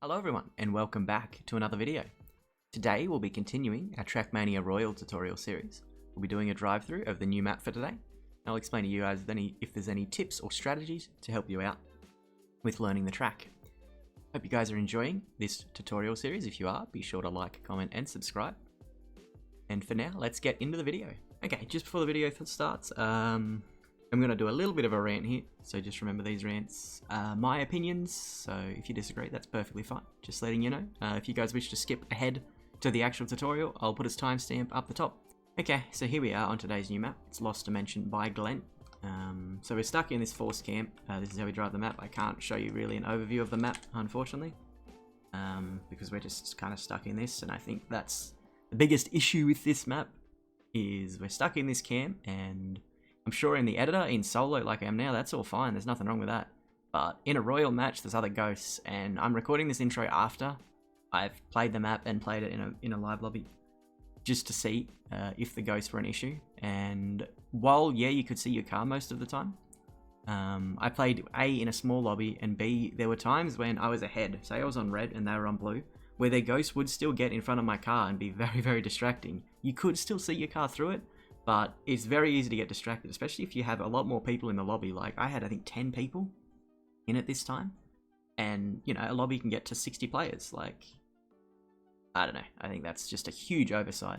Hello everyone and welcome back to another video. Today we'll be continuing our Trackmania Royal tutorial series. We'll be doing a drive-through of the new map for today. I'll explain to you guys if there's any tips or strategies to help you out with learning the track. Hope you guys are enjoying this tutorial series. If you are, be sure to like, comment and subscribe. And for now, let's get into the video. Okay, just before the video starts, I'm going to do a little bit of a rant here, so just remember these rants are my opinions, so if you disagree, that's perfectly fine. Just letting you know. If you guys wish to skip ahead to the actual tutorial, I'll put its timestamp up the top. Okay, so here we are on today's new map. It's Lost Dimension by G.L.E.N. So we're stuck in this force camp. This is how we drive the map. I can't show you really an overview of the map, unfortunately, because we're just kind of stuck in this, and I think that's the biggest issue with this map, is we're stuck in this camp, and I'm sure in the editor, in solo like I am now, that's all fine, there's nothing wrong with that. But in a royal match, there's other ghosts, and I'm recording this intro after I've played the map and played it in a live lobby, just to see if the ghosts were an issue. And while, yeah, you could see your car most of the time, I played A, in a small lobby, and B, there were times when I was ahead, say I was on red and they were on blue, where their ghosts would still get in front of my car and be very, very distracting. You could still see your car through it, but it's very easy to get distracted, especially if you have a lot more people in the lobby. Like, I had, I think, 10 people in it this time. And, you know, a lobby can get to 60 players. Like, I don't know. I think that's just a huge oversight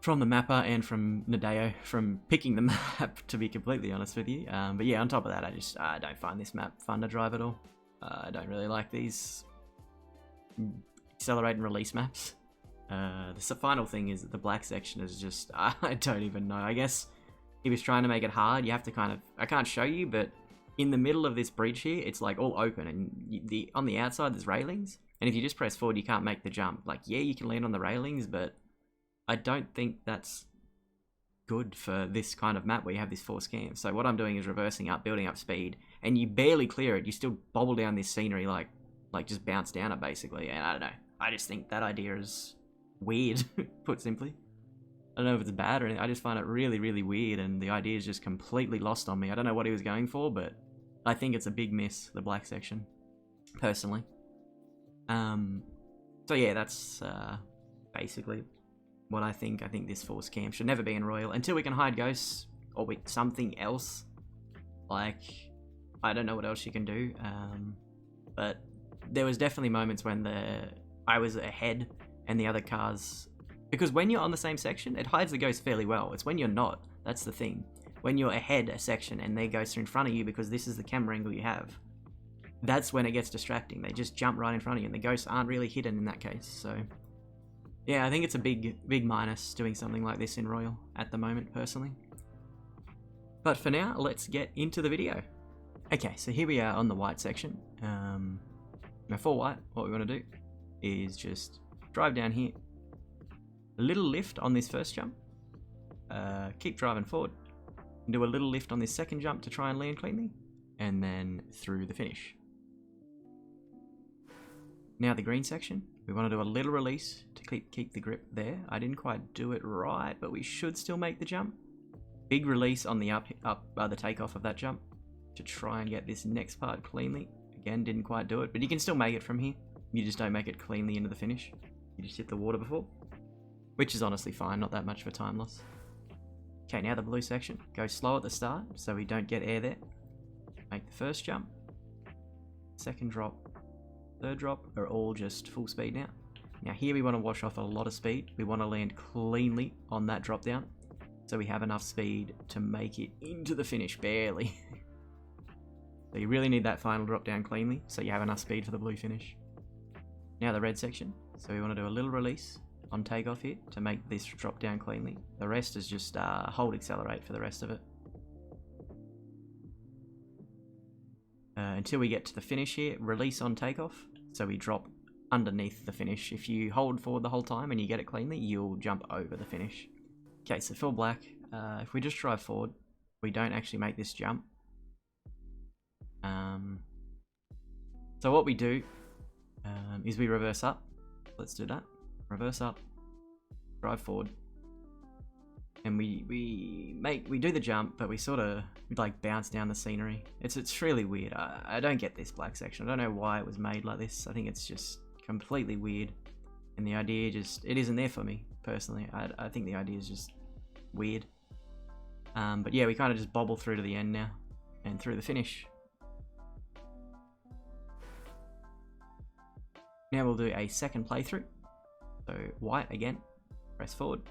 from the mapper and from Nadeo, from picking the map, to be completely honest with you. But yeah, on top of that, I don't find this map fun to drive at all. I don't really like these accelerate and release maps. The final thing is that the black section is just, I don't even know. I guess he was trying to make it hard. You have to kind of, I can't show you, but in the middle of this bridge here, it's like all open, and on the outside there's railings, and if you just press forward, you can't make the jump. Like, yeah, you can land on the railings, but I don't think that's good for this kind of map where you have this force camp. So what I'm doing is reversing up, building up speed, and you barely clear it. You still bobble down this scenery, like just bounce down it basically. And I don't know. I just think that idea is weird, put simply. I don't know if it's bad or anything. I just find it really, really weird, and the idea is just completely lost on me. I don't know what he was going for, but I think it's a big miss, the black section, personally. So yeah, that's basically what I think. I think this force camp should never be in Royal until we can hide ghosts or with something else. Like, I don't know what else you can do, but there was definitely moments when I was ahead and the other cars, because when you're on the same section, it hides the ghost fairly well. It's when you're not, that's the thing. When you're ahead a section and their ghosts are in front of you because this is the camera angle you have, that's when it gets distracting. They just jump right in front of you, and the ghosts aren't really hidden in that case. So yeah, I think it's a big minus doing something like this in Royal at the moment, personally. But for now, let's get into the video. Okay, so here we are on the white section. Now for white, what we want to do is just drive down here, a little lift on this first jump, keep driving forward, do a little lift on this second jump to try and land cleanly, and then through the finish. Now the green section, we want to do a little release to keep the grip there. I didn't quite do it right, but we should still make the jump. Big release on the the takeoff of that jump to try and get this next part cleanly. Again, didn't quite do it, but you can still make it from here. You just don't make it cleanly into the finish. You just hit the water before, which is honestly fine, not that much of a time loss. Okay, now the blue section. Go slow at the start so we don't get air there. Make the first jump, second drop, third drop are all just full speed now. Now here we want to wash off a lot of speed. We want to land cleanly on that drop down, so we have enough speed to make it into the finish, barely. So you really need that final drop down cleanly so you have enough speed for the blue finish. Now the red section, so we want to do a little release on takeoff here to make this drop down cleanly. The rest is just hold accelerate for the rest of it. Until we get to the finish here, release on takeoff, so we drop underneath the finish. If you hold forward the whole time and you get it cleanly, you'll jump over the finish. Okay, so for black, if we just drive forward, we don't actually make this jump. So what we do is we reverse up. Let's do that. Reverse up, drive forward, and we do the jump, but we sort of like bounce down the scenery. It's really weird. I don't get this black section. I don't know why it was made like this. I think it's just completely weird, and the idea it isn't there for me personally. I think the idea is just weird. But yeah, we kind of just bobble through to the end now, and through the finish. Now we'll do a second playthrough. So white again, press forward.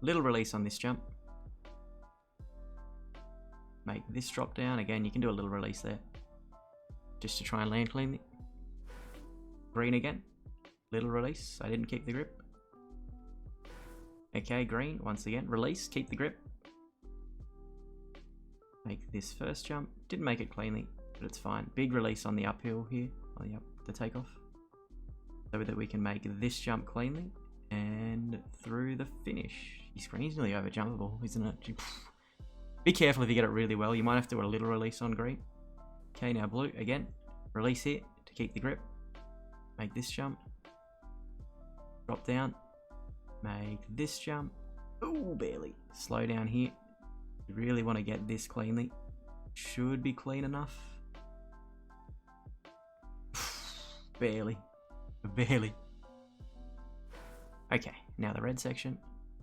Little release on this jump. Make this drop down. Again, you can do a little release there, just to try and land cleanly. Green again. Little release. I didn't keep the grip. Okay, green. Once again, release. Keep the grip. Make this first jump. Didn't make it cleanly, but it's fine. Big release on the uphill here, on the takeoff, so that we can make this jump cleanly and through the finish. He's nearly over jumpable, isn't it? Be careful if you get it really well. You might have to do a little release on green. Okay, now blue again. Release here to keep the grip. Make this jump. Drop down. Make this jump. Ooh, barely. Slow down here. You really want to get this cleanly. Should be clean enough. Barely. Barely. Okay, now the red section.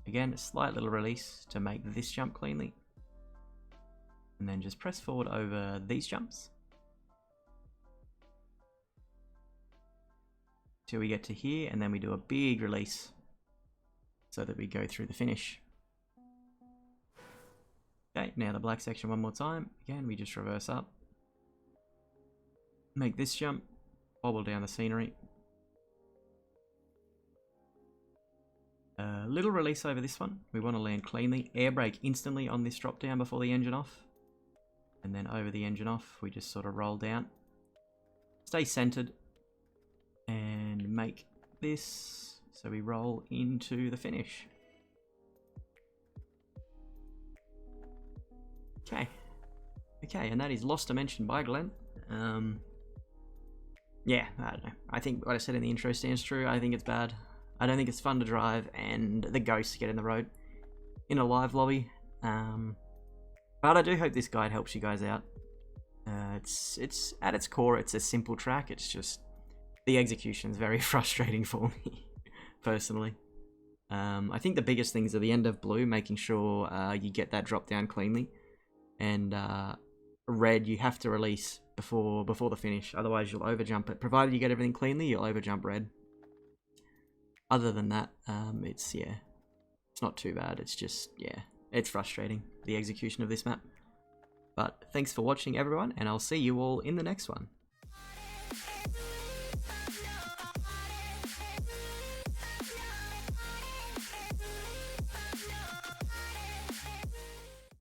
Again, a slight little release to make this jump cleanly. And then just press forward over these jumps till we get to here, and then we do a big release so that we go through the finish. Okay, now the black section one more time. Again, we just reverse up. Make this jump, bobble down the scenery. Little release over this one. We want to land cleanly. Air brake instantly on this drop down before the engine off. And then over the engine off, we just sort of roll down. Stay centered. And make this so we roll into the finish. Okay. Okay, and that is Lost Dimension by G.L.E.N. Yeah, I don't know. I think what I said in the intro stands true. I think it's bad. I don't think it's fun to drive, and the ghosts get in the road in a live lobby. But I do hope this guide helps you guys out. It's at its core, it's a simple track. It's just the execution is very frustrating for me, personally. I think the biggest things are the end of blue, making sure you get that drop down cleanly, and red you have to release before the finish. Otherwise, you'll overjump it. Provided you get everything cleanly, you'll overjump red. Other than that, it's not too bad. It's just, it's frustrating, the execution of this map. But thanks for watching, everyone, and I'll see you all in the next one.